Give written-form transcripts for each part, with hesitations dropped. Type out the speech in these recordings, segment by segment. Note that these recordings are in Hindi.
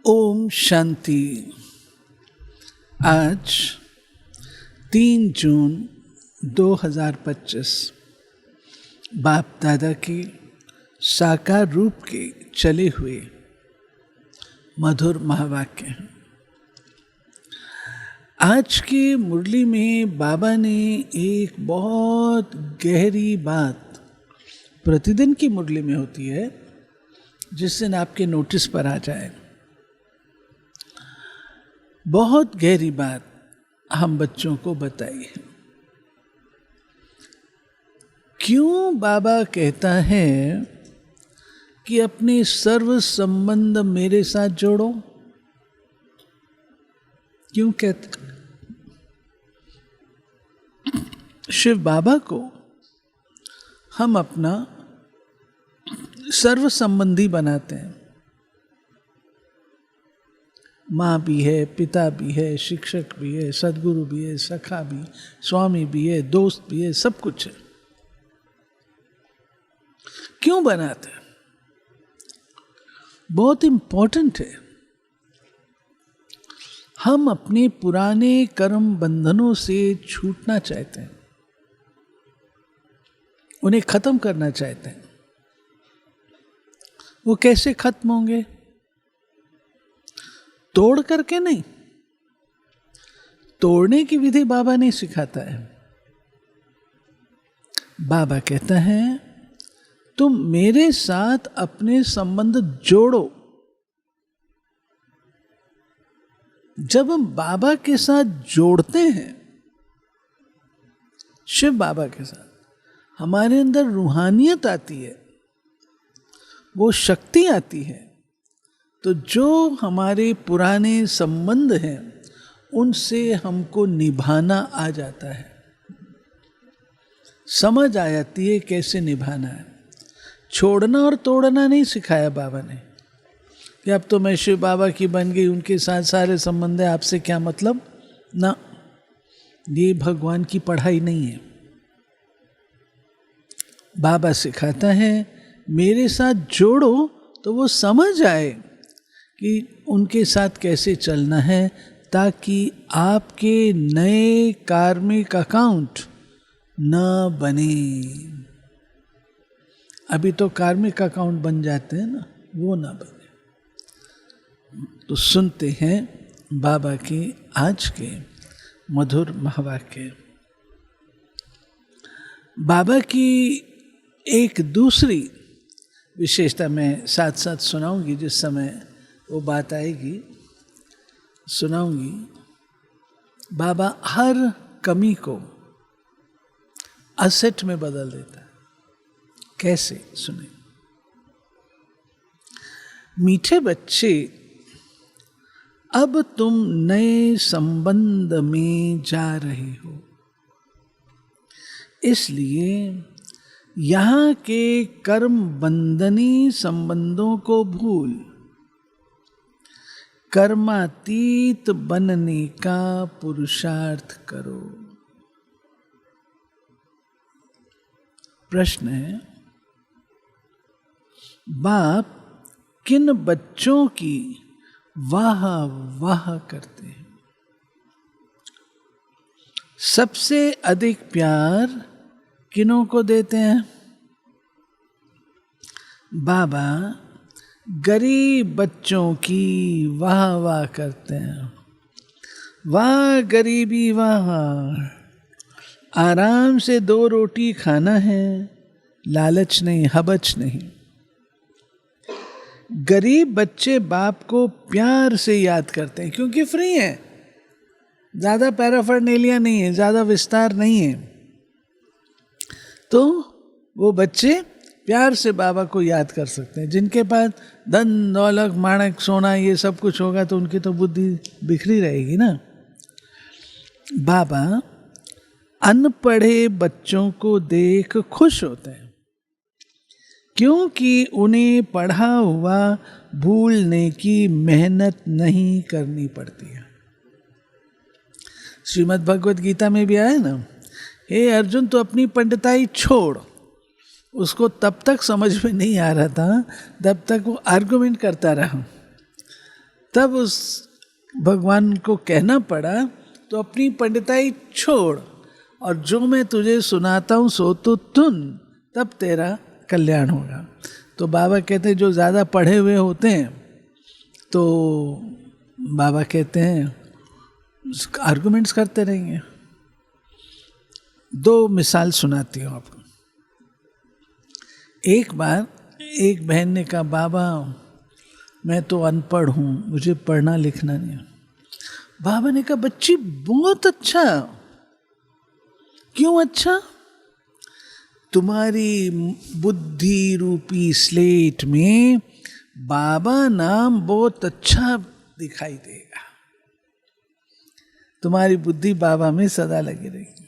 ओम शांति। आज 3 जून 2025 बाप दादा के साकार रूप के चले हुए मधुर महावाक्य हैं। आज की मुरली में बाबा ने एक बहुत गहरी बात प्रतिदिन की मुरली में होती है, जिस दिन आपके नोटिस पर आ जाए। बहुत गहरी बात हम बच्चों को बताई है। क्यों बाबा कहता है कि अपने सर्व संबंध मेरे साथ जोड़ो? क्यों कहता? शिव बाबा को हम अपना सर्व संबंधी बनाते हैं। माँ भी है, पिता भी है, शिक्षक भी है, सदगुरु भी है, सखा भी, स्वामी भी है, दोस्त भी है, सब कुछ है। क्यों बनाते हैं? बहुत इंपॉर्टेंट है। हम अपने पुराने कर्म बंधनों से छूटना चाहते हैं, उन्हें खत्म करना चाहते हैं। वो कैसे खत्म होंगे? तोड़ करके नहीं। तोड़ने की विधि बाबा नहीं सिखाता है। बाबा कहता है तुम मेरे साथ अपने संबंध जोड़ो। जब हम बाबा के साथ जोड़ते हैं, शिव बाबा के साथ, हमारे अंदर रूहानियत आती है, वो शक्ति आती है। तो जो हमारे पुराने संबंध हैं उनसे हमको निभाना आ जाता है, समझ आ जाती है कैसे निभाना है। छोड़ना और तोड़ना नहीं सिखाया बाबा ने कि अब तो मैं शिव बाबा की बन गई, उनके साथ सारे संबंध है, आपसे क्या मतलब ना। ये भगवान की पढ़ाई नहीं है। बाबा सिखाता है मेरे साथ जोड़ो तो वो समझ आए कि उनके साथ कैसे चलना है, ताकि आपके नए कार्मिक अकाउंट न बने। अभी तो कार्मिक अकाउंट बन जाते हैं ना, वो ना बने। तो सुनते हैं बाबा के आज के मधुर महावाक्य। बाबा की एक दूसरी विशेषता मैं साथ साथ सुनाऊंगी, जिस समय वो बात आएगी सुनाऊंगी। बाबा हर कमी को असेट में बदल देता है। कैसे? सुने। मीठे बच्चे, अब तुम नए संबंध में जा रहे हो, इसलिए यहां के कर्म बंधनी संबंधों को भूल कर्मातीत बनने का पुरुषार्थ करो। प्रश्न है, बाप किन बच्चों की वाह वाह करते हैं? सबसे अधिक प्यार किनों को देते हैं? बाबा गरीब बच्चों की वाह वाह करते हैं। वाह गरीबी वाह, आराम से 2 रोटी खाना है, लालच नहीं, हबच नहीं। गरीब बच्चे बाप को प्यार से याद करते हैं क्योंकि फ्री है, ज्यादा पैराफर्नेलिया नहीं है, ज्यादा विस्तार नहीं है। तो वो बच्चे प्यार से बाबा को याद कर सकते हैं। जिनके पास धन दौलत माणक सोना ये सब कुछ होगा तो उनकी तो बुद्धि बिखरी रहेगी ना। बाबा अनपढ़े बच्चों को देख खुश होते हैं क्योंकि उन्हें पढ़ा हुआ भूलने की मेहनत नहीं करनी पड़ती है। श्रीमद् भगवद गीता में भी आया ना, हे अर्जुन तो अपनी पंडिताई छोड़। उसको तब तक समझ में नहीं आ रहा था, तब तक वो आर्गुमेंट करता रहा। तब उस भगवान को कहना पड़ा तो अपनी पंडिताई छोड़ और जो मैं तुझे सुनाता हूँ सो तो सुन, तब तेरा कल्याण होगा। तो बाबा कहते हैं जो ज़्यादा पढ़े हुए होते हैं तो बाबा कहते हैं आर्गुमेंट्स करते रहेंगे। दो मिसाल सुनाती हूँ आपको। एक बार एक बहन ने कहा बाबा मैं तो अनपढ़ हूँ, मुझे पढ़ना लिखना नहीं। बाबा ने कहा बच्ची बहुत अच्छा। क्यों अच्छा? तुम्हारी बुद्धि रूपी स्लेट में बाबा नाम बहुत अच्छा दिखाई देगा, तुम्हारी बुद्धि बाबा में सदा लगी रहेगी,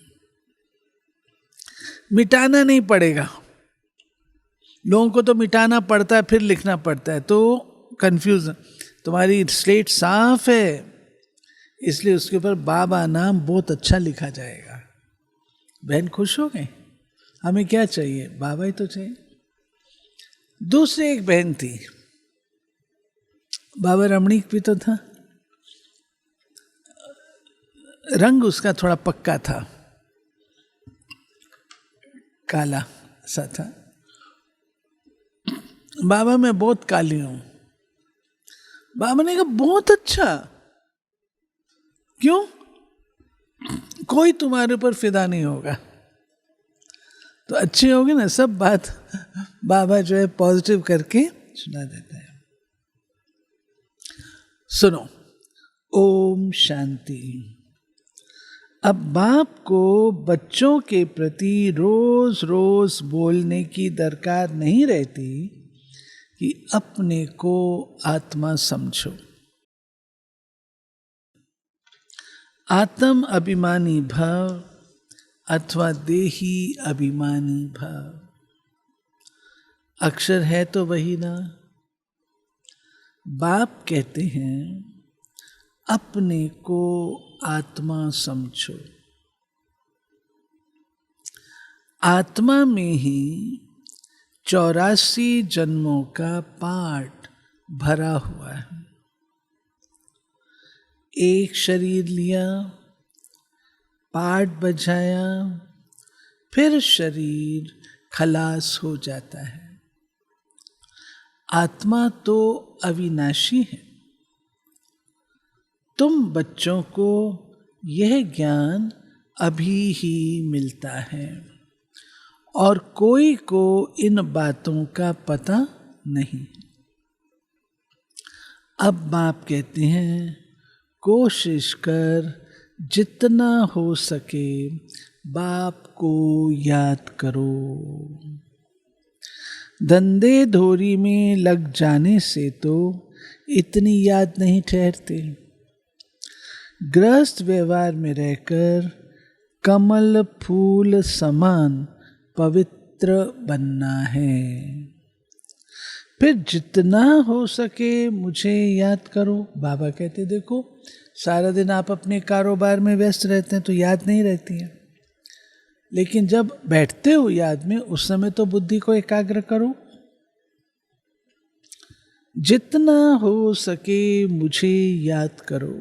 मिटाना नहीं पड़ेगा। लोगों को तो मिटाना पड़ता है फिर लिखना पड़ता है, तो कंफ्यूजन। तुम्हारी स्लेट साफ है इसलिए उसके ऊपर बाबा नाम बहुत अच्छा लिखा जाएगा। बहन खुश हो गई, हमें क्या चाहिए, बाबा ही तो चाहिए। दूसरी एक बहन थी, बाबा रमणीक भी तो था, रंग उसका थोड़ा पक्का था, काला सा था। बाबा मैं बहुत काली हूं। बाबा ने कहा बहुत अच्छा। क्यों? कोई तुम्हारे ऊपर फिदा नहीं होगा। तो अच्छी होगी ना, सब बात बाबा जो है पॉजिटिव करके सुना देता है। सुनो, ओम शांति। अब बाप को बच्चों के प्रति रोज रोज बोलने की दरकार नहीं रहती कि अपने को आत्मा समझो। आत्म अभिमानी भव अथवा देही अभिमानी भव, अक्षर है तो वही ना। बाप कहते हैं अपने को आत्मा समझो। आत्मा में ही 84 जन्मों का पाठ भरा हुआ है। एक शरीर लिया, पाठ बजाया, फिर शरीर खलास हो जाता है। आत्मा तो अविनाशी है। तुम बच्चों को यह ज्ञान अभी ही मिलता है और कोई को इन बातों का पता नहीं। अब बाप कहते हैं कोशिश कर जितना हो सके बाप को याद करो। धंधे धोरी में लग जाने से तो इतनी याद नहीं ठहरती। गृहस्थ व्यवहार में रहकर कमल फूल समान पवित्र बनना है। फिर जितना हो सके मुझे याद करो। बाबा कहते देखो सारा दिन आप अपने कारोबार में व्यस्त रहते हैं तो याद नहीं रहती है, लेकिन जब बैठते हो याद में उस समय तो बुद्धि को एकाग्र करो। जितना हो सके मुझे याद करो।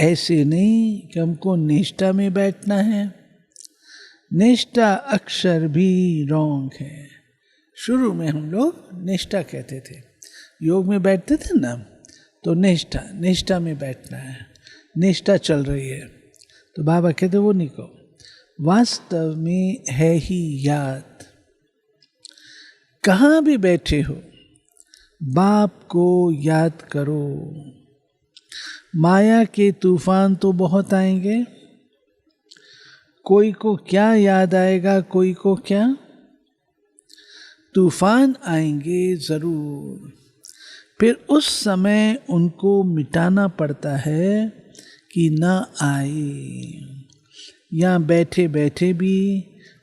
ऐसे नहीं कि हमको निष्ठा में बैठना है। निष्ठा अक्षर भी रॉन्ग है। शुरू में हम लोग निष्ठा कहते थे, योग में बैठते थे ना, तो निष्ठा में बैठना है, निष्ठा चल रही है। तो बाबा कहते वो नहीं कहो, वास्तव में है ही याद। कहाँ भी बैठे हो बाप को याद करो। माया के तूफान तो बहुत आएंगे, कोई को क्या याद आएगा, कोई को क्या। तूफान आएंगे जरूर, फिर उस समय उनको मिटाना पड़ता है कि ना आए। यहाँ बैठे बैठे भी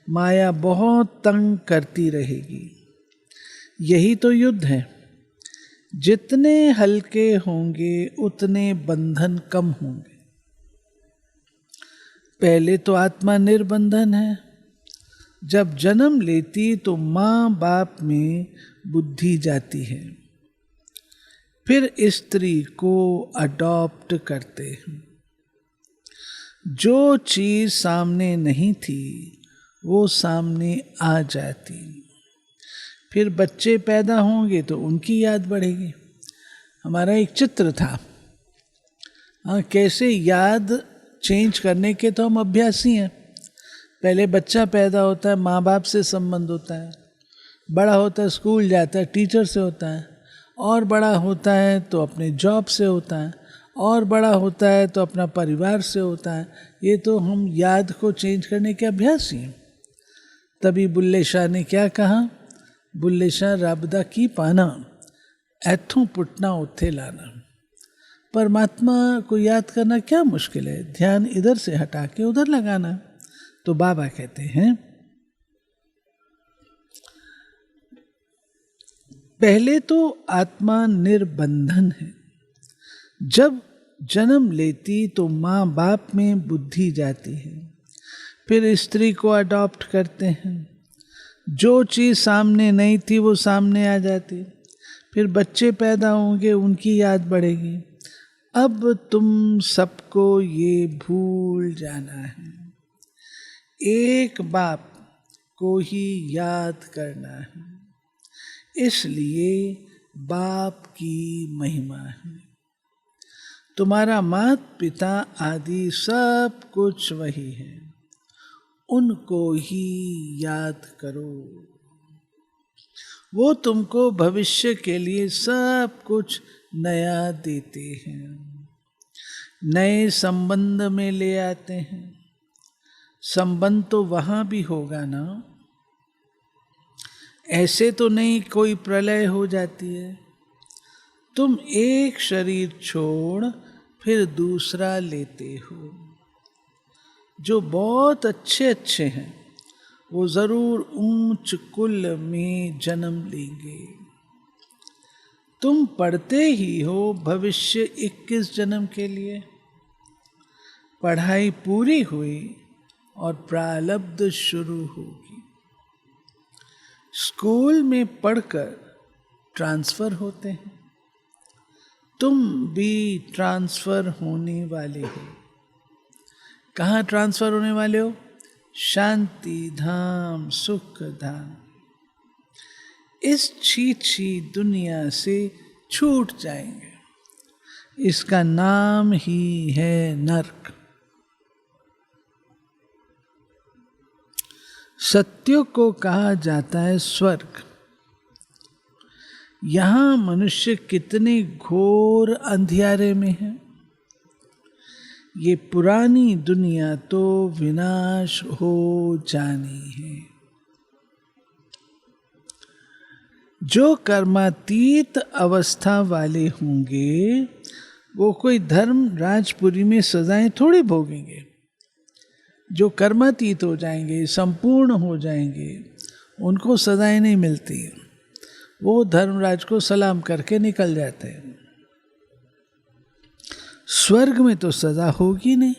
माया बहुत तंग करती रहेगी। यही तो युद्ध है। जितने हल्के होंगे उतने बंधन कम होंगे। पहले तो आत्मा निर्बंधन है। जब जन्म लेती तो माँ बाप में बुद्धि जाती है, फिर स्त्री को अडॉप्ट करते हैं। जो चीज सामने नहीं थी वो सामने आ जाती। फिर बच्चे पैदा होंगे तो उनकी याद बढ़ेगी। हमारा एक चित्र था, हाँ, कैसे याद चेंज करने के तो हम अभ्यासी हैं। पहले बच्चा पैदा होता है, माँ बाप से संबंध होता है, बड़ा होता है स्कूल जाता है, टीचर से होता है, और बड़ा होता है तो अपने जॉब से होता है, और बड़ा होता है तो अपना परिवार से होता है। ये तो हम याद को चेंज करने के अभ्यासी हैं। तभी बुल्ले शाह ने क्या कहा, बुल्ले शाह रबदा की पाना ऐथों पुटना उत्थे लाना। परमात्मा को याद करना क्या मुश्किल है, ध्यान इधर से हटा के उधर लगाना। तो बाबा कहते हैं पहले तो आत्मा निर्बंधन है। जब जन्म लेती तो माँ बाप में बुद्धि जाती है, फिर स्त्री को अडॉप्ट करते हैं। जो चीज़ सामने नहीं थी वो सामने आ जाती। फिर बच्चे पैदा होंगे, उनकी याद बढ़ेगी। अब तुम सबको ये भूल जाना है, एक बाप को ही याद करना है। इसलिए बाप की महिमा है। तुम्हारा माता पिता आदि सब कुछ वही है, उनको ही याद करो। वो तुमको भविष्य के लिए सब कुछ नया देते हैं, नए संबंध में ले आते हैं। संबंध तो वहाँ भी होगा ना, ऐसे तो नहीं कोई प्रलय हो जाती है। तुम एक शरीर छोड़ फिर दूसरा लेते हो। जो बहुत अच्छे अच्छे हैं वो जरूर ऊंच कुल में जन्म लेंगे। तुम पढ़ते ही हो भविष्य 21 जन्म के लिए। पढ़ाई पूरी हुई और प्रारब्ध शुरू होगी। स्कूल में पढ़कर ट्रांसफर होते हैं, तुम भी ट्रांसफर होने वाले हो। कहाँ ट्रांसफर होने वाले हो? शांति धाम, सुख धाम। इस छी दुनिया से छूट जाएंगे। इसका नाम ही है नरक। सत्य को कहा जाता है स्वर्ग। यहाँ मनुष्य कितने घोर अंधियारे में है। ये पुरानी दुनिया तो विनाश हो जानी है। जो कर्मातीत अवस्था वाले होंगे वो कोई धर्म राजपुरी में सजाएं थोड़ी भोगेंगे। जो कर्मातीत हो जाएंगे, संपूर्ण हो जाएंगे, उनको सजाएं नहीं मिलती। वो धर्मराज को सलाम करके निकल जाते हैं। स्वर्ग में तो सजा होगी नहीं,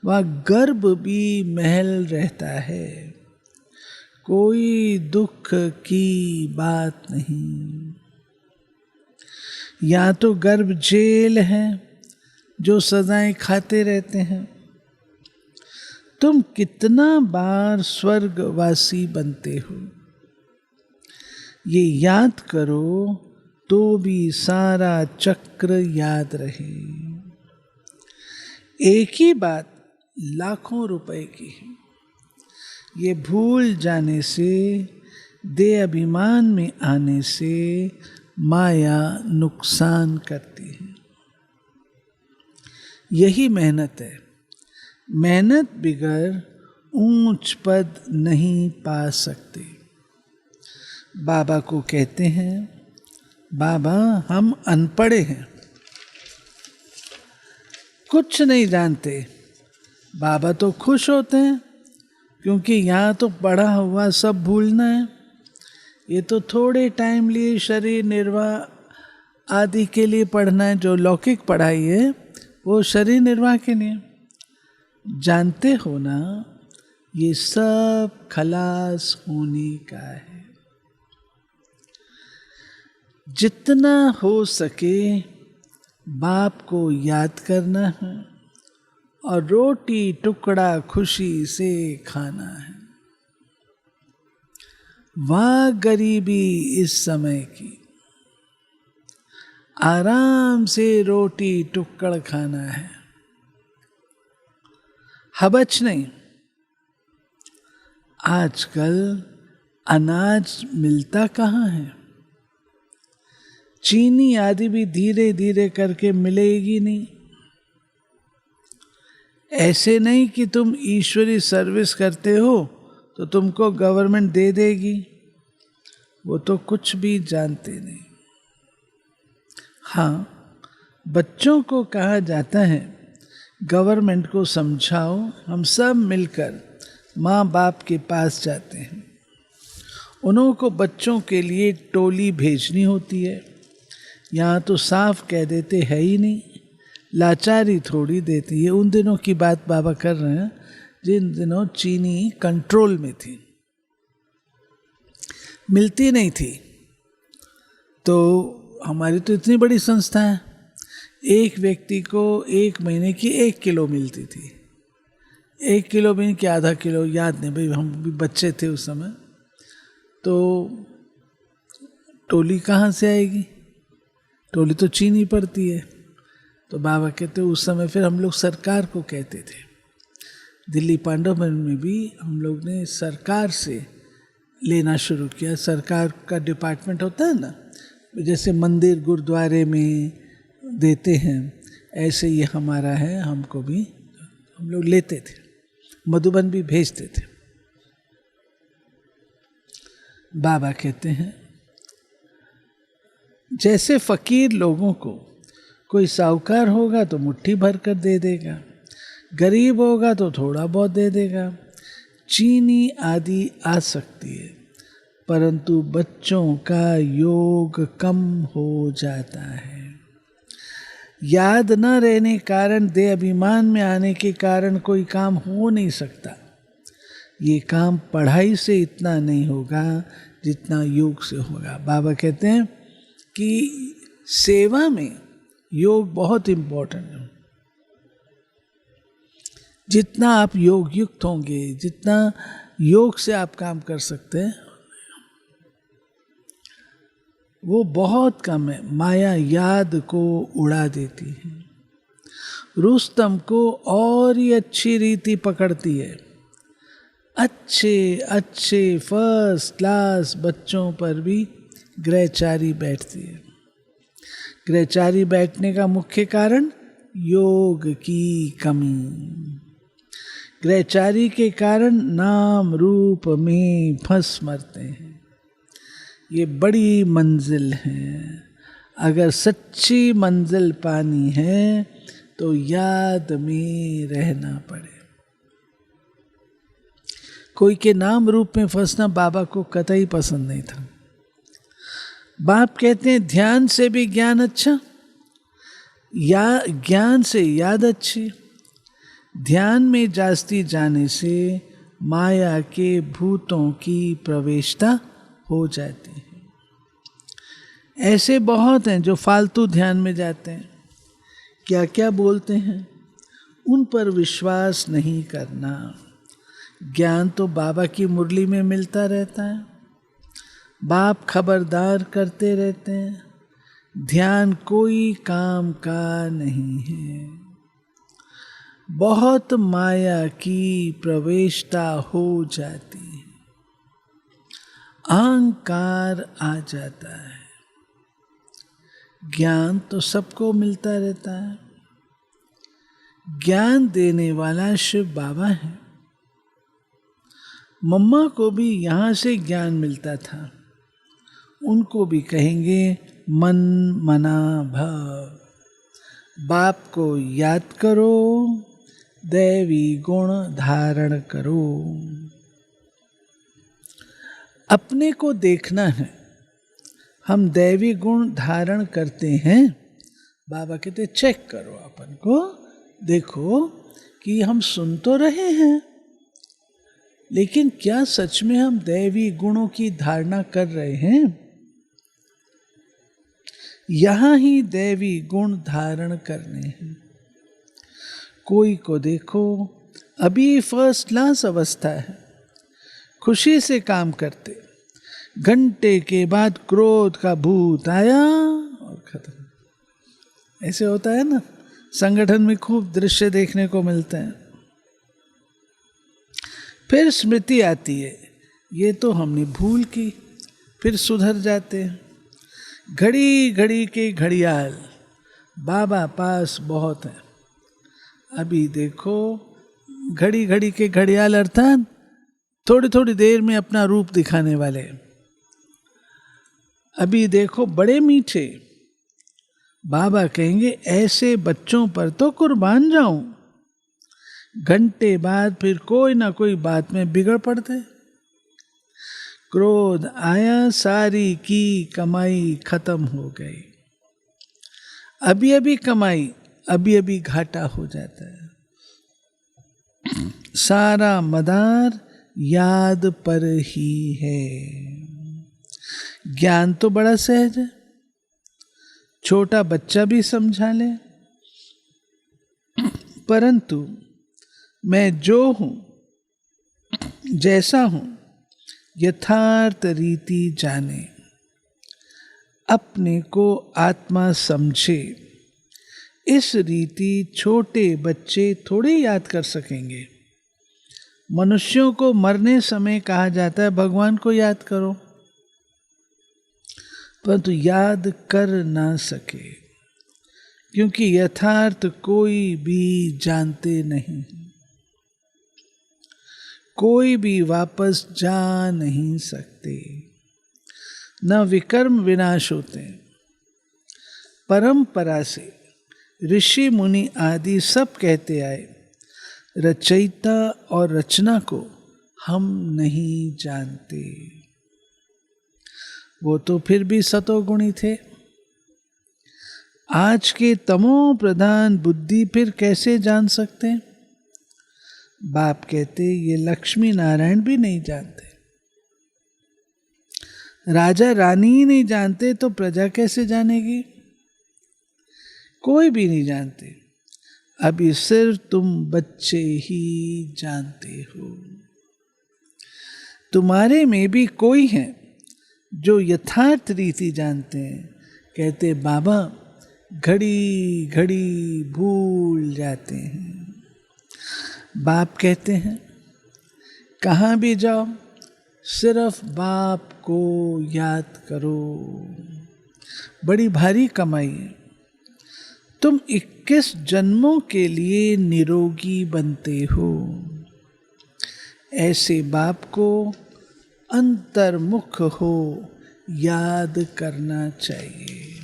वहाँ गर्भ भी महल रहता है। कोई दुख की बात नहीं। यहाँ तो गर्भ जेल है, जो सजाएं खाते रहते हैं। तुम कितना बार स्वर्गवासी बनते हो, ये याद करो तो भी सारा चक्र याद रहे। एक ही बात लाखों रुपए की है। ये भूल जाने से, देह अभिमान में आने से माया नुकसान करती है। यही मेहनत है। मेहनत बिगर ऊंच पद नहीं पा सकते। बाबा को कहते हैं, बाबा हम अनपढ़े हैं, कुछ नहीं जानते। बाबा तो खुश होते हैं क्योंकि यहाँ तो पढ़ा हुआ सब भूलना है। ये तो थोड़े टाइम लिए शरीर निर्वाह आदि के लिए पढ़ना है। जो लौकिक पढ़ाई है वो शरीर निर्वाह के लिए। जानते हो ना, ये सब खलास होने का है। जितना हो सके बाप को याद करना है और रोटी टुकड़ा खुशी से खाना है। वाह गरीबी इस समय की, आराम से रोटी टुकड़ खाना है, हबच नहीं। आजकल अनाज मिलता कहाँ है, चीनी आदि भी धीरे धीरे करके मिलेगी नहीं। ऐसे नहीं कि तुम ईश्वरी सर्विस करते हो तो तुमको गवर्नमेंट दे देगी, वो तो कुछ भी जानते नहीं। हाँ, बच्चों को कहा जाता है गवर्नमेंट को समझाओ, हम सब मिलकर माँ बाप के पास जाते हैं। उन्हों को बच्चों के लिए टोली भेजनी होती है, यहाँ तो साफ कह देते है ही नहीं, लाचारी थोड़ी देती है। उन दिनों की बात बाबा कर रहे हैं जिन दिनों चीनी कंट्रोल में थी, मिलती नहीं थी। तो हमारी तो इतनी बड़ी संस्था है, एक व्यक्ति को 1 महीने की 1 किलो मिलती थी। 1 किलो भी कि आधा किलो, याद नहीं भाई, हम भी बच्चे थे उस समय। तो टोली कहाँ से आएगी, टोली तो चीनी पड़ती है। तो बाबा कहते उस समय फिर हम लोग सरकार को कहते थे। दिल्ली पांडववन में भी हम लोग ने सरकार से लेना शुरू किया। सरकार का डिपार्टमेंट होता है ना, जैसे मंदिर गुरुद्वारे में देते हैं, ऐसे ये हमारा है, हमको भी हम लोग लेते थे, मधुबन भी भेजते थे। बाबा कहते हैं जैसे फकीर लोगों को कोई साहूकार होगा तो मुट्ठी भर कर दे देगा, गरीब होगा तो थोड़ा बहुत दे देगा, चीनी आदि आ सकती है, परंतु बच्चों का योग कम हो जाता है। याद न रहने कारण, दे अभिमान में आने के कारण कोई काम हो नहीं सकता। ये काम पढ़ाई से इतना नहीं होगा जितना योग से होगा। बाबा कहते हैं कि सेवा में योग बहुत इम्पोर्टेंट है। जितना आप योग युक्त होंगे, जितना योग से आप काम कर सकते हैं, वो बहुत कम है। माया याद को उड़ा देती है, रुस्तम को और ही अच्छी रीति पकड़ती है। अच्छे अच्छे फर्स्ट क्लास बच्चों पर भी ग्रहचारी बैठती है। ग्रहचारी बैठने का मुख्य कारण योग की कमी। ग्रहचारी के कारण नाम रूप में फंस मरते हैं। ये बड़ी मंजिल है, अगर सच्ची मंजिल पानी है तो याद में रहना पड़े। कोई के नाम रूप में फंसना बाबा को कतई पसंद नहीं था। बाप कहते हैं ध्यान से भी ज्ञान अच्छा, या ज्ञान से याद अच्छी। ध्यान में जास्ती जाने से माया के भूतों की प्रवेशता हो जाती है। ऐसे बहुत हैं जो फालतू ध्यान में जाते हैं, क्या क्या बोलते हैं, उन पर विश्वास नहीं करना। ज्ञान तो बाबा की मुरली में मिलता रहता है, बाप खबरदार करते रहते हैं। ध्यान कोई काम का नहीं है। बहुत माया की प्रवेशता हो जाती है, अहंकार आ जाता है। ज्ञान तो सबको मिलता रहता है। ज्ञान देने वाला शिव बाबा है। मम्मा को भी यहाँ से ज्ञान मिलता था, उनको भी कहेंगे मन मना भव। बाप को याद करो, दैवी गुण धारण करो। अपने को देखना है, हम दैवी गुण धारण करते हैं। बाबा कहते चेक करो अपन को, देखो कि हम सुन तो रहे हैं, लेकिन क्या सच में हम दैवी गुणों की धारणा कर रहे हैं? यहाँ ही दैवी गुण धारण करने हैं। कोई को देखो अभी फर्स्ट क्लास अवस्था है, खुशी से काम करते, घंटे के बाद क्रोध का भूत आया और खत्म। ऐसे होता है ना, संगठन में खूब दृश्य देखने को मिलते हैं। फिर स्मृति आती है, ये तो हमने भूल की, फिर सुधर जाते हैं। घड़ी घड़ी के घड़ियाल बाबा पास बहुत है। अभी देखो घड़ी घड़ी के घड़ियाल अर्थात थोड़ी थोड़ी देर में अपना रूप दिखाने वाले। अभी देखो बड़े मीठे, बाबा कहेंगे ऐसे बच्चों पर तो कुर्बान जाऊं। घंटे बाद फिर कोई ना कोई बात में बिगड़ पड़ते। क्रोध आया, सारी की कमाई खत्म हो गई। अभी अभी कमाई, अभी अभी घाटा हो जाता है। सारा मदार याद पर ही है। ज्ञान तो बड़ा सहज है, छोटा बच्चा भी समझा ले, परंतु मैं जो हूं, जैसा हूं, यथार्थ रीति जाने, अपने को आत्मा समझे। इस रीति छोटे बच्चे थोड़े याद कर सकेंगे। मनुष्यों को मरने समय कहा जाता है भगवान को याद करो, परंतु याद कर ना सके, क्योंकि यथार्थ कोई भी जानते नहीं, कोई भी वापस जा नहीं सकते, न विकर्म विनाश होते। परंपरा से ऋषि मुनि आदि सब कहते आए, रचयिता और रचना को हम नहीं जानते। वो तो फिर भी सतोगुणी थे। आज के तमो प्रधान बुद्धि फिर कैसे जान सकते हैं? बाप कहते ये लक्ष्मी नारायण भी नहीं जानते, राजा रानी ही नहीं जानते तो प्रजा कैसे जानेगी? कोई भी नहीं जानते। अभी सिर्फ तुम बच्चे ही जानते हो। तुम्हारे में भी कोई है जो यथार्थ रीति जानते हैं। कहते बाबा घड़ी घड़ी भूल जाते हैं। बाप कहते हैं कहाँ भी जाओ सिर्फ बाप को याद करो। बड़ी भारी कमाई है। तुम 21 जन्मों के लिए निरोगी बनते हो। ऐसे बाप को अंतर्मुख हो याद करना चाहिए,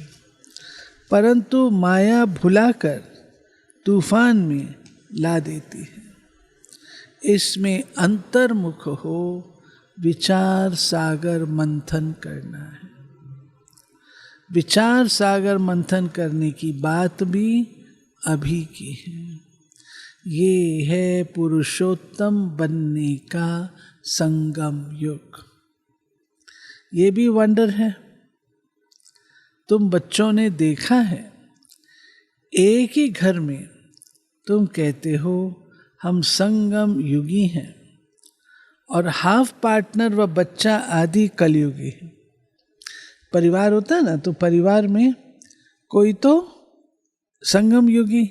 परंतु माया भुलाकर तूफान में ला देती है। इसमें अंतर्मुख हो विचार सागर मंथन करना है। विचार सागर मंथन करने की बात भी अभी की है। ये है पुरुषोत्तम बनने का संगम युग। ये भी वंडर है। तुम बच्चों ने देखा है, एक ही घर में तुम कहते हो हम संगम युगी हैं और हाफ पार्टनर व बच्चा आदि कलयुगी है। परिवार होता है ना, तो परिवार में कोई तो संगम युगी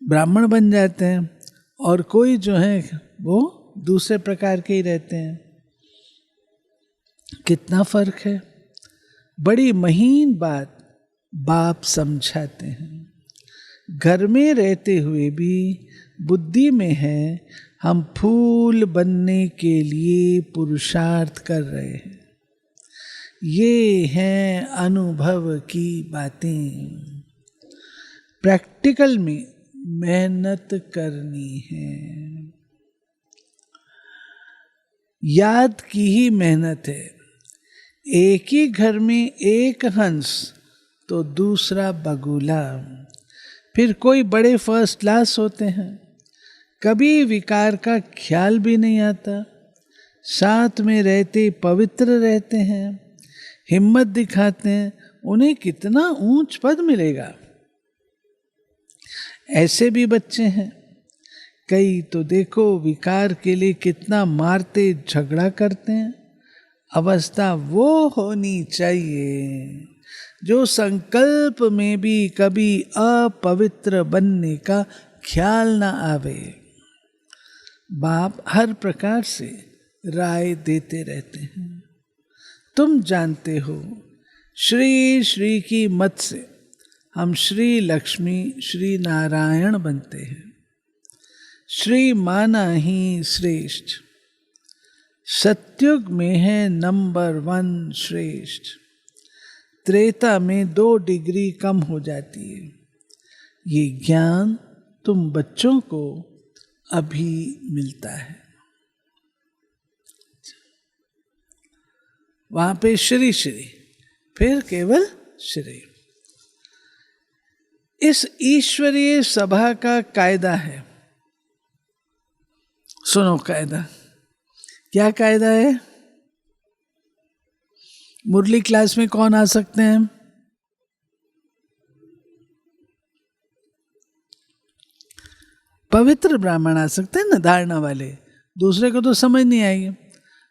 ब्राह्मण बन जाते हैं और कोई जो है वो दूसरे प्रकार के ही रहते हैं। कितना फर्क है। बड़ी महीन बात बाप समझाते हैं। घर में रहते हुए भी बुद्धि में है हम फूल बनने के लिए पुरुषार्थ कर रहे हैं। ये हैं अनुभव की बातें। प्रैक्टिकल में मेहनत करनी है। याद की ही मेहनत है। एक ही घर में एक हंस तो दूसरा बगुला। फिर कोई बड़े फर्स्ट क्लास होते हैं, कभी विकार का ख्याल भी नहीं आता, साथ में रहते पवित्र रहते हैं, हिम्मत दिखाते हैं उन्हें कितना ऊंच पद मिलेगा। ऐसे भी बच्चे हैं, कई तो देखो विकार के लिए कितना मारते झगड़ा करते हैं। अवस्था वो होनी चाहिए जो संकल्प में भी कभी अपवित्र बनने का ख्याल ना आवे। बाप हर प्रकार से राय देते रहते हैं। तुम जानते हो, श्री श्री की मत से हम श्री लक्ष्मी श्री नारायण बनते हैं। श्री माना ही श्रेष्ठ, सत्युग में है नंबर 1 श्रेष्ठ। त्रेता में 2 डिग्री कम हो जाती है। ये ज्ञान तुम बच्चों को अभी मिलता है। वहां पे श्री श्री, फिर केवल श्री। इस ईश्वरीय सभा का कायदा है। सुनो कायदा, क्या कायदा है? मुरली क्लास में कौन आ सकते हैं? पवित्र ब्राह्मण आ सकते हैं ना, धारणा वाले। दूसरे को तो समझ नहीं आएगी।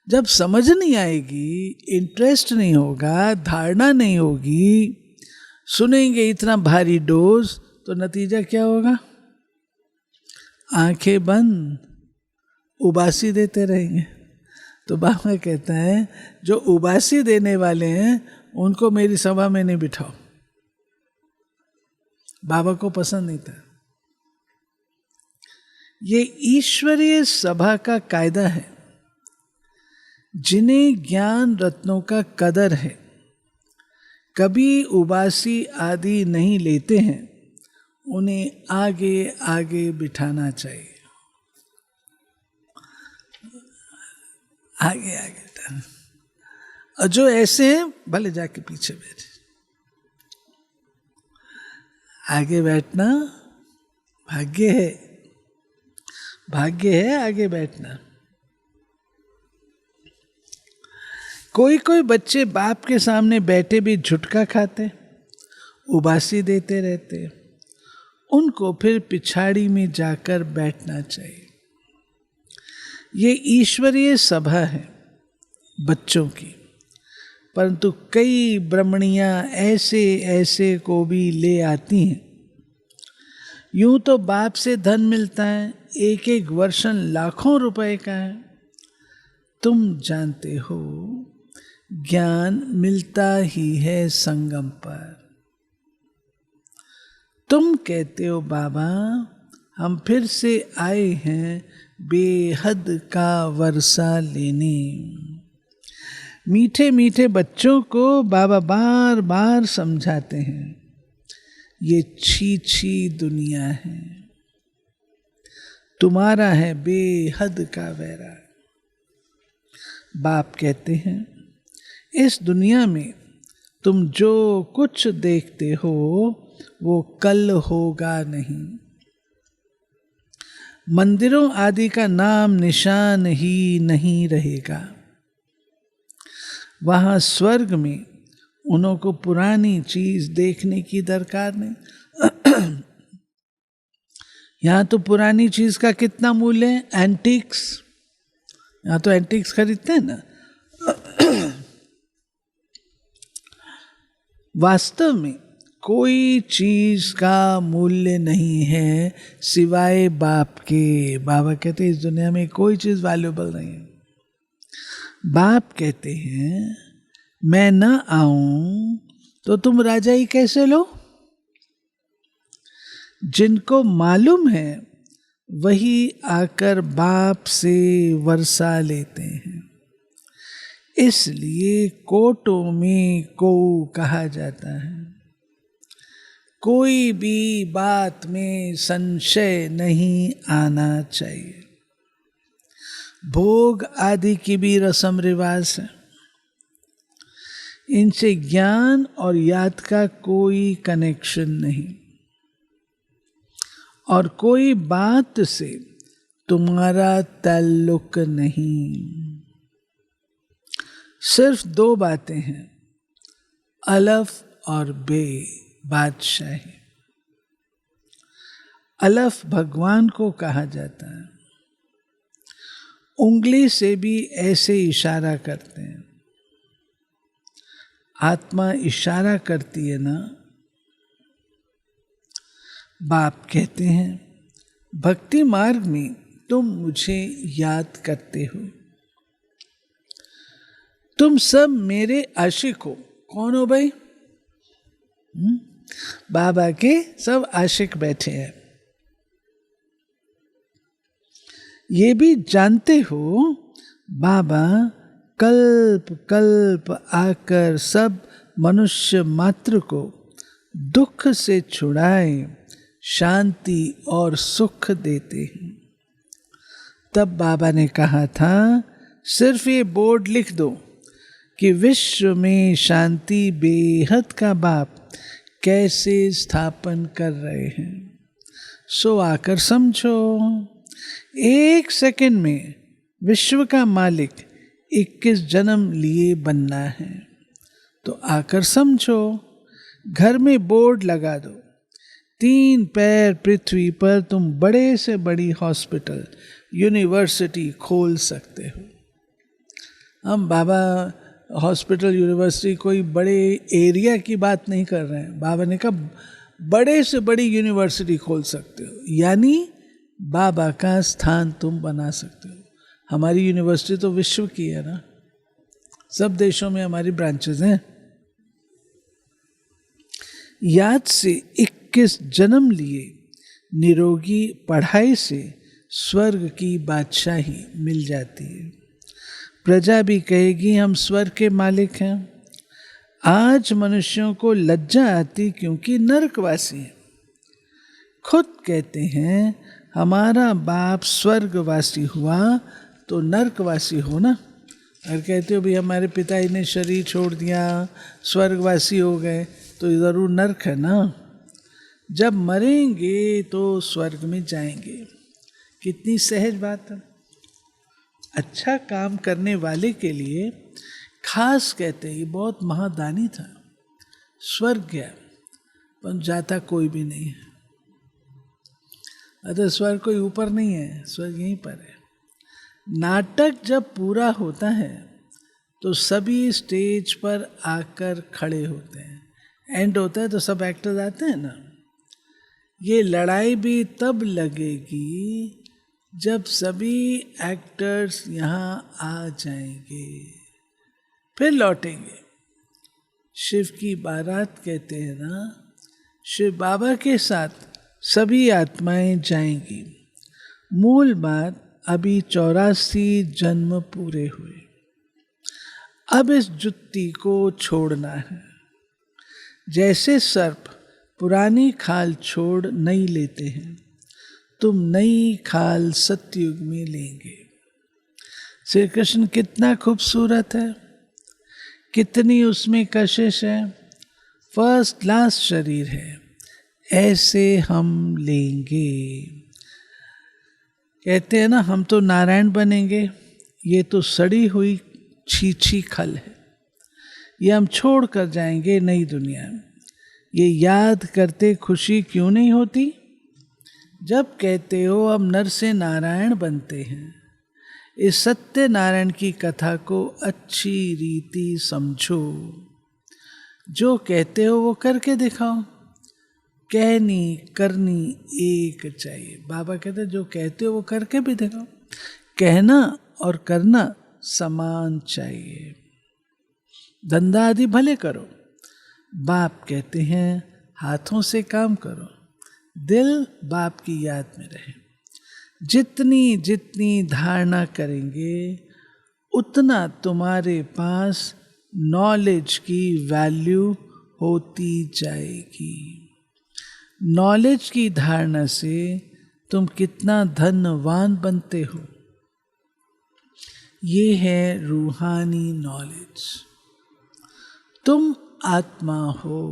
जब समझ नहीं आएगी, इंटरेस्ट नहीं होगा, धारणा नहीं होगी, सुनेंगे इतना भारी डोज, तो नतीजा क्या होगा? आंखें बंद, उबासी देते रहेंगे। तो बाबा कहता है जो उबासी देने वाले हैं उनको मेरी सभा में नहीं बिठाओ। बाबा को पसंद नहीं था। ये ईश्वरीय सभा का कायदा है। जिन्हें ज्ञान रत्नों का कदर है, कभी उबासी आदि नहीं लेते हैं, उन्हें आगे आगे बिठाना चाहिए। आगे आगे। और जो ऐसे हैं भले जाके पीछे बैठे। आगे बैठना भाग्य है, भाग्य है आगे बैठना। कोई कोई बच्चे बाप के सामने बैठे भी झुटका खाते, उबासी देते रहते। उनको फिर पिछाड़ी में जाकर बैठना चाहिए। ये ईश्वरीय सभा है बच्चों की, परंतु कई ब्रह्मणियां ऐसे ऐसे को भी ले आती हैं। यूं तो बाप से धन मिलता है, एक एक वर्षन लाखों रुपए का है। तुम जानते हो ज्ञान मिलता ही है संगम पर। तुम कहते हो बाबा हम फिर से आए हैं बेहद का वर्षा लेने। मीठे मीठे बच्चों को बाबा बार बार समझाते हैं, ये छी छी दुनिया है, तुम्हारा है बेहद का वैरा। बाप कहते हैं इस दुनिया में तुम जो कुछ देखते हो वो कल होगा नहीं। मंदिरों आदि का नाम निशान ही नहीं रहेगा। वहां स्वर्ग में उन्हों को पुरानी चीज देखने की दरकार नहीं। यहां तो पुरानी चीज का कितना मूल्य है? एंटीक्स, यहां तो एंटीक्स खरीदते हैं ना। वास्तव में कोई चीज का मूल्य नहीं है सिवाय बाप के। बाबा कहते हैं इस दुनिया में कोई चीज वैल्यूएबल नहीं है। बाप कहते हैं मैं न आऊं तो तुम राजाई कैसे लो। जिनको मालूम है वही आकर बाप से वर्षा लेते हैं। इसलिए कोटों में को कहा जाता है। कोई भी बात में संशय नहीं आना चाहिए। भोग आदि की भी रस्म रिवाज है, इनसे ज्ञान और याद का कोई कनेक्शन नहीं, और कोई बात से तुम्हारा ताल्लुक नहीं। सिर्फ 2 बातें हैं, अलफ और बादशाही। अलफ भगवान को कहा जाता है। उंगली से भी ऐसे इशारा करते हैं। आत्मा इशारा करती है ना। बाप कहते हैं भक्ति मार्ग में तुम मुझे याद करते हो, तुम सब मेरे आशिक हो। कौन हो भाई? बाबा के सब आशिक बैठे हैं। ये भी जानते हो बाबा कल्प कल्प आकर सब मनुष्य मात्र को दुख से छुड़ाए शांति और सुख देते हैं। तब बाबा ने कहा था सिर्फ ये बोर्ड लिख दो कि विश्व में शांति बेहद का बाप कैसे स्थापन कर रहे हैं। सो आकर समझो, 1 सेकंड में विश्व का मालिक 21 जन्म लिए बनना है। तो आकर समझो, घर में बोर्ड लगा दो, 3 पैर पृथ्वी पर तुम बड़े से बड़ी हॉस्पिटल यूनिवर्सिटी खोल सकते हो। हम बाबा हॉस्पिटल यूनिवर्सिटी कोई बड़े एरिया की बात नहीं कर रहे हैं। बाबा ने कहा बड़े से बड़ी यूनिवर्सिटी खोल सकते हो, यानी बाबा का स्थान तुम बना सकते हो। हमारी यूनिवर्सिटी तो विश्व की है ना, सब देशों में हमारी ब्रांचेस हैं। याद से 21 जन्म लिए निरोगी पढ़ाई से स्वर्ग की बादशाही मिल जाती है। प्रजा भी कहेगी हम स्वर्ग के मालिक हैं। आज मनुष्यों को लज्जा आती क्योंकि नरकवासी हैं। खुद कहते हैं हमारा बाप स्वर्गवासी हुआ तो नरकवासी हो ना। और कहते हो भी हमारे पिताजी ने शरीर छोड़ दिया, स्वर्गवासी हो गए, तो ज़रूर नरक है ना। जब मरेंगे तो स्वर्ग में जाएंगे। कितनी सहज बात है। अच्छा काम करने वाले के लिए खास कहते हैं, ये बहुत महादानी था, स्वर्ग गया, पर जाता कोई भी नहीं है। अतः स्वर्ग कोई ऊपर नहीं है, स्वर्ग यहीं पर है। नाटक जब पूरा होता है तो सभी स्टेज पर आकर खड़े होते हैं। एंड होता है तो सब एक्टर्स आते हैं ना। ये लड़ाई भी तब लगेगी जब सभी एक्टर्स यहाँ आ जाएंगे, फिर लौटेंगे। शिव की बारात कहते हैं ना, शिव बाबा के साथ सभी आत्माएं जाएंगी। मूल बात, अभी 84 जन्म पूरे हुए, अब इस जुत्ती को छोड़ना है। जैसे सर्प पुरानी खाल छोड़ नई लेते हैं, तुम नई खाल सतयुग में लेंगे। श्री कृष्ण कितना खूबसूरत है, कितनी उसमें कशिश है। फर्स्ट क्लास शरीर है, ऐसे हम लेंगे। कहते हैं ना हम तो नारायण बनेंगे, ये तो सड़ी हुई छीछी खल है, ये हम छोड़ कर जाएंगे नई दुनिया में। ये याद करते खुशी क्यों नहीं होती? जब कहते हो अब नर से नारायण बनते हैं। इस सत्य नारायण की कथा को अच्छी रीति समझो। जो कहते हो वो करके दिखाओ। कहनी करनी एक चाहिए। बाबा कहते हैं जो कहते हो वो करके भी दिखाओ। कहना और करना समान चाहिए। धंधा आदि भले करो, बाप कहते हैं हाथों से काम करो। दिल बाप की याद में रहे। जितनी जितनी धारणा करेंगे उतना तुम्हारे पास नॉलेज की वैल्यू होती जाएगी। नॉलेज की धारणा से तुम कितना धनवान बनते हो। ये है रूहानी नॉलेज। तुम आत्मा हो।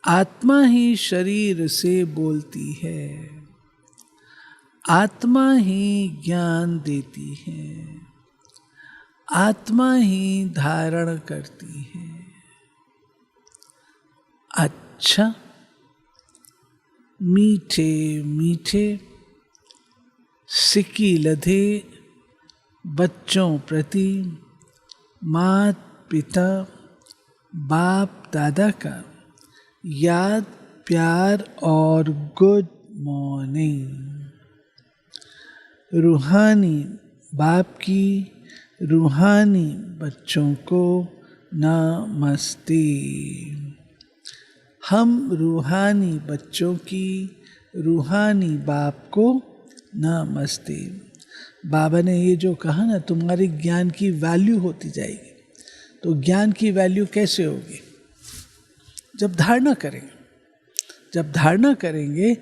आत्मा ही शरीर से बोलती है। आत्मा ही ज्ञान देती है। आत्मा ही धारण करती है। अच्छा मीठे मीठे सिक्की लधे बच्चों प्रति मात पिता बाप दादा का याद प्यार और गुड मॉर्निंग। रूहानी बाप की रूहानी बच्चों को नमस्ते। हम रूहानी बच्चों की रूहानी बाप को नमस्ते। बाबा ने ये जो कहा ना, तुम्हारी ज्ञान की वैल्यू होती जाएगी। तो ज्ञान की वैल्यू कैसे होगी? जब धारणा करेंगे। जब धारणा करेंगे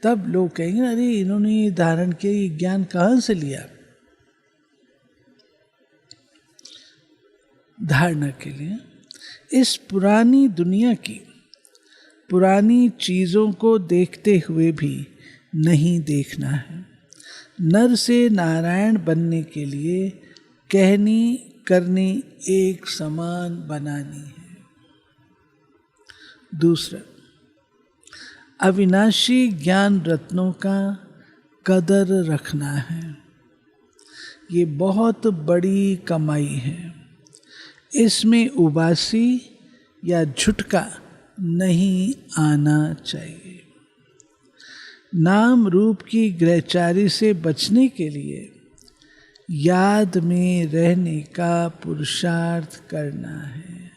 तब लोग कहेंगे अरे इन्होंने ये धारण किया, ये ज्ञान कहाँ से लिया? धारणा के लिए इस पुरानी दुनिया की पुरानी चीज़ों को देखते हुए भी नहीं देखना है। नर से नारायण बनने के लिए कहनी करनी एक समान बनानी है। दूसरा, अविनाशी ज्ञान रत्नों का कदर रखना है। ये बहुत बड़ी कमाई है। इसमें उबासी या झुटका नहीं आना चाहिए। नाम रूप की ग्रहचारी से बचने के लिए याद में रहने का पुरुषार्थ करना है।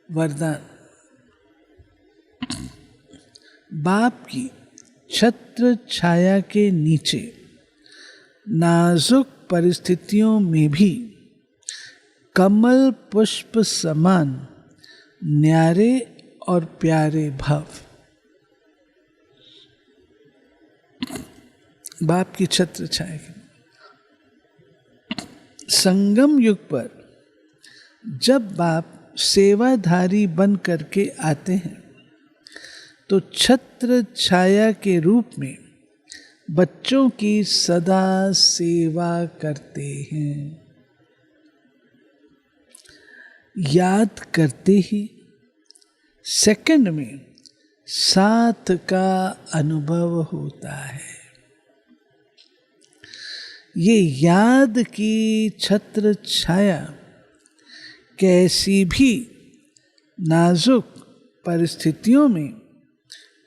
वरदान, बाप की छत्र छाया के नीचे नाजुक परिस्थितियों में भी कमल पुष्प समान न्यारे और प्यारे भाव। बाप की छत्र छाया के संगम युग पर जब बाप सेवाधारी बन करके आते हैं तो छत्र छाया के रूप में बच्चों की सदा सेवा करते हैं। याद करते ही सेकंड में साथ का अनुभव होता है। ये याद की छत्र छाया कैसी भी नाजुक परिस्थितियों में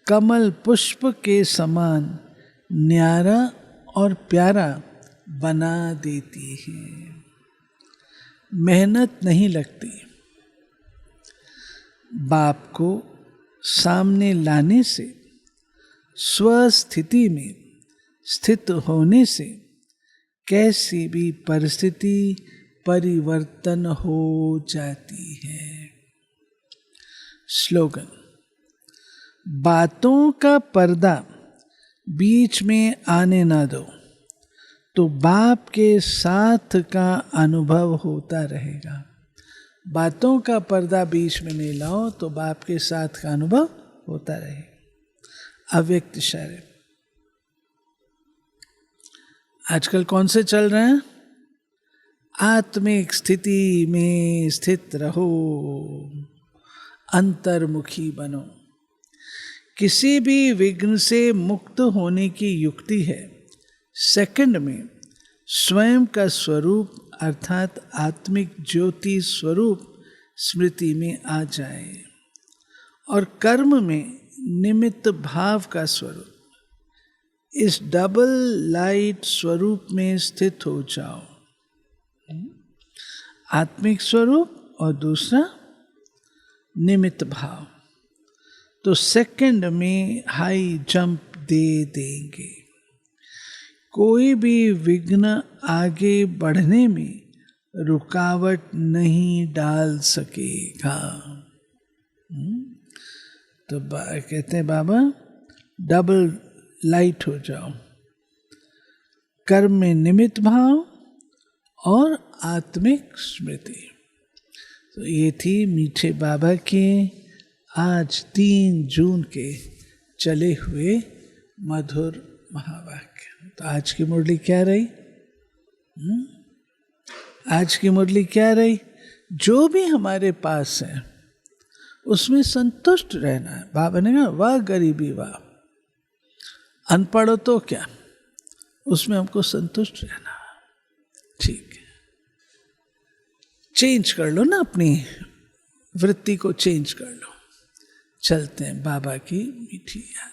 कमल पुष्प के समान न्यारा और प्यारा बना देती है। मेहनत नहीं लगती। बाप को सामने लाने से, स्वस्थिति में स्थित होने से कैसी भी परिस्थिति परिवर्तन हो जाती है। स्लोगन, बातों का पर्दा बीच में आने ना दो तो बाप के साथ का अनुभव होता रहेगा। बातों का पर्दा बीच में नहीं लाओ तो बाप के साथ का अनुभव होता रहेगा। अव्यक्त इशारे आजकल कौन से चल रहे हैं? आत्मिक स्थिति में स्थित रहो, अंतर्मुखी बनो। किसी भी विघ्न से मुक्त होने की युक्ति है सेकंड में स्वयं का स्वरूप अर्थात आत्मिक ज्योति स्वरूप स्मृति में आ जाए और कर्म में निमित्त भाव का स्वरूप इस डबल लाइट स्वरूप में स्थित हो जाओ। आत्मिक स्वरूप और दूसरा निमित्त भाव। तो सेकंड में हाई जंप दे देंगे। कोई भी विघ्न आगे बढ़ने में रुकावट नहीं डाल सकेगा। तो कहते हैं बाबा डबल लाइट हो जाओ, कर्म में निमित्त भाव और आत्मिक स्मृति। तो ये थी मीठे बाबा के आज 3 जून के चले हुए मधुर महावाक्य। तो आज की मुरली क्या रही? आज की मुरली क्या रही? जो भी हमारे पास है उसमें संतुष्ट रहना है। बाबा ने कहा वाह गरीबी वाह, अनपढ़ हो तो क्या, उसमें हमको संतुष्ट रहना। ठीक है, चेंज कर लो ना, अपनी वृत्ति को चेंज कर लो। चलते हैं बाबा की मीठी याद।